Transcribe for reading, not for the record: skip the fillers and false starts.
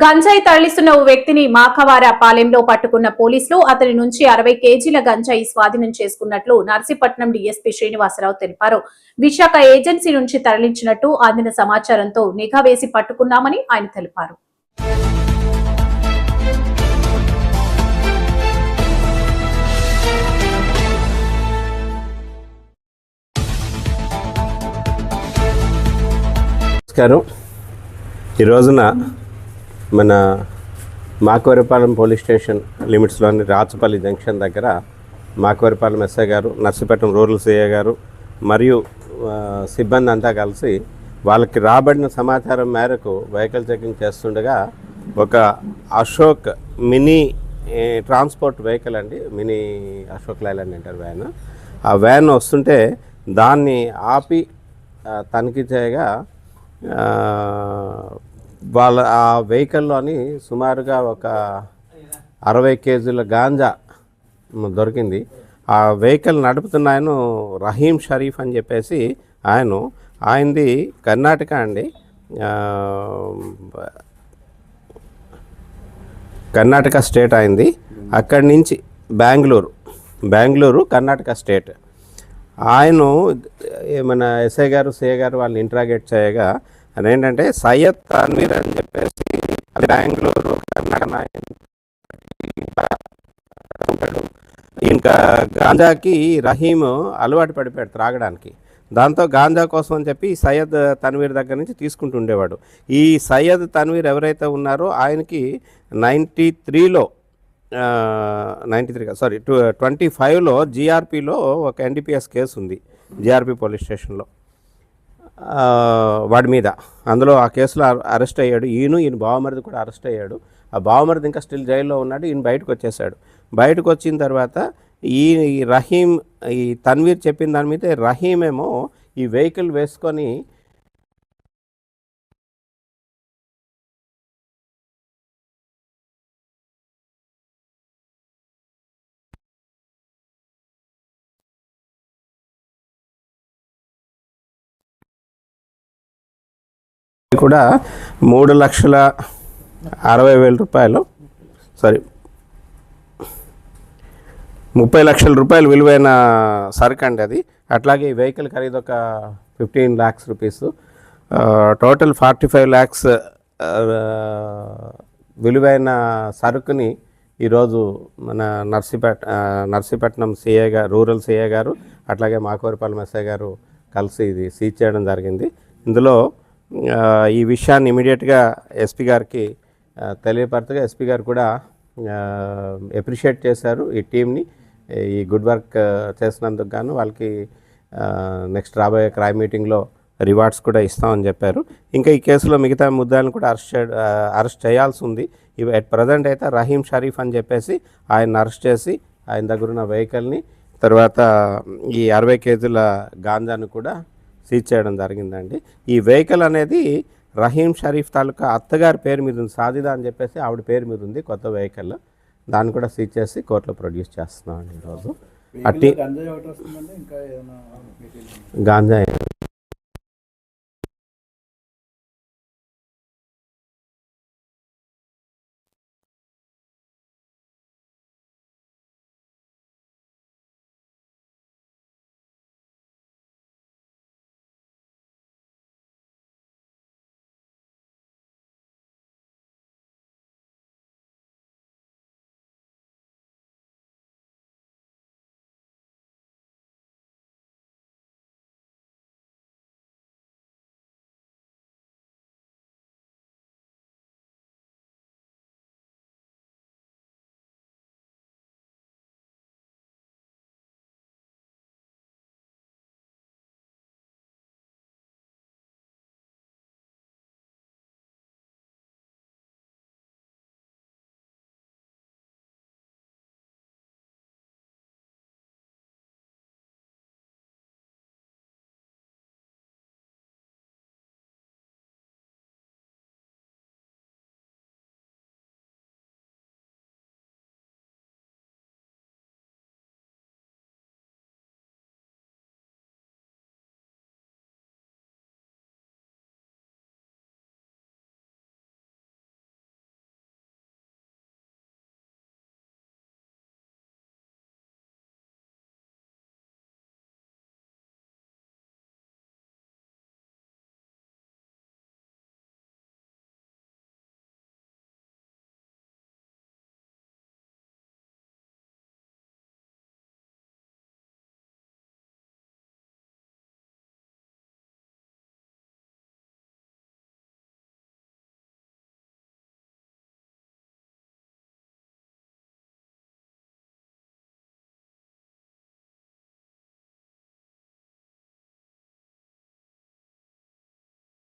గంజాయి తరలిస్తున్న ఓ వ్యక్తిని మాఖవార పాలెంలో పట్టుకున్న పోలీసులు అతని నుంచి 60 కేజీల గంజాయి స్వాధీనం చేసుకున్నట్లు నర్సీపట్నం డీఎస్పీ శ్రీనివాసరావు తెలిపారు. విశాఖ ఏజెన్సీ నుంచి తరలించినట్టు అందిన సమాచారంతో నిఘా వేసి పట్టుకున్నామని ఆయన తెలిపారు. ఈ రోజున మన మాకవరపాలెం పోలీస్ స్టేషన్ లిమిట్స్లోని రాచపల్లి జంక్షన్ దగ్గర మాకవరపాలెం ఎస్ఐ గారు, నర్సీపట్నం రూరల్ సిఐ గారు మరియు సిబ్బంది అంతా కలిసి వాళ్ళకి రాబడిన సమాచారం మేరకు వెహికల్ చెకింగ్ చేస్తుండగా ఒక అశోక్ మినీ ట్రాన్స్పోర్ట్ వెహికల్ అండి, మినీ అశోక్ లైలాండ్ అంటారు వ్యాన్. ఆ వ్యాన్ వస్తుంటే దాన్ని ఆపి తనిఖీ చేయగా వాళ్ళ ఆ వెహికల్లోని సుమారుగా ఒక 60 కేజీల గాంజా దొరికింది. ఆ వెహికల్ నడుపుతున్న ఆయన రహీం షరీఫ్ అని చెప్పేసి ఆయనది కర్ణాటక అండి, కర్ణాటక స్టేట్ అయింది. అక్కడి నుంచి బెంగళూరు కర్ణాటక స్టేట్. ఆయన మన ఎస్ఐ గారు సిఐ గారు వాళ్ళని ఇంట్రాగేట్ చేయగా అదేంటంటే సయ్యద్ తన్వీర్ అని చెప్పేసి బెంగళూరు కర్ణాటక ఉంటాడు. ఇంకా గాంజాకి రహీం అలవాటు పడిపోయాడు త్రాగడానికి. దాంతో గాంజా కోసం అని చెప్పి సయ్యద్ తన్వీర్ దగ్గర నుంచి తీసుకుంటూ ఉండేవాడు. ఈ సయ్యద్ తన్వీర్ ఎవరైతే ఉన్నారో ఆయనకి 25లో జీఆర్పీలో ఒక ఎన్డీపీఎస్ కేసు ఉంది, జీఆర్పీ పోలీస్ స్టేషన్లో వాడి మీద. అందులో ఆ కేసులో అరెస్ట్ అయ్యాడు. ఈయన బావమరిది కూడా అరెస్ట్ అయ్యాడు. ఆ బావమరిది ఇంకా స్టిల్ జైల్లో ఉన్నాడు. ఈయన బయటకు వచ్చేసాడు. బయటకు వచ్చిన తర్వాత ఈ రహీం, ఈ తన్వీర్ చెప్పిన దాని మీద రహీం ఏమో ఈ వెహికల్ వేసుకొని కూడా 3,60,000 రూపాయలు, 30 లక్షల రూపాయలు విలువైన సరుకు అండి అది. అట్లాగే ఈ వెహికల్ ఖరీదు ఒక 15 lakhs రూపీస్. టోటల్ 45 lakhs విలువైన సరుకుని ఈరోజు మన నర్సీపట్నం సిఐ గారు, రూరల్ సిఐ గారు, అట్లాగే మాకవరపాలెం ఎస్ఐ గారు కలిసి ఇది సీజ్ చేయడం జరిగింది. ఇందులో ఈ విషయాన్ని ఇమీడియట్గా ఎస్పీ గారికి తెలియపరచగా ఎస్పీ గారు కూడా అప్రిషియేట్ చేశారు ఈ టీంని, ఈ గుడ్ వర్క్ చేసినందుకు గాను. వాళ్ళకి నెక్స్ట్ రాబోయే క్రైమ్ మీటింగ్లో రివార్డ్స్ కూడా ఇస్తామని చెప్పారు. ఇంకా ఈ కేసులో మిగతా ముద్దాలను కూడా అరెస్ట్ చేయాల్సి ఉంది. ఇవి అట్ ప్రజెంట్ అయితే రహీం షరీఫ్ అని చెప్పేసి ఆయన అరెస్ట్ చేసి ఆయన దగ్గర ఉన్న వెహికల్ని, తర్వాత ఈ 60 కేజీల గాంజాను కూడా సీజ్ చేయడం జరిగిందండి. ఈ వెహికల్ అనేది రహీం షరీఫ్ తాలూకా అత్తగారి పేరు మీద ఉంది, సాజిదా అని చెప్పేసి ఆవిడ పేరు మీద ఉంది కొత్త వెహికల్. దాన్ని కూడా సీజ్ చేసి కోర్టులో ప్రొడ్యూస్ చేస్తున్నామండి ఈరోజు. గాంజా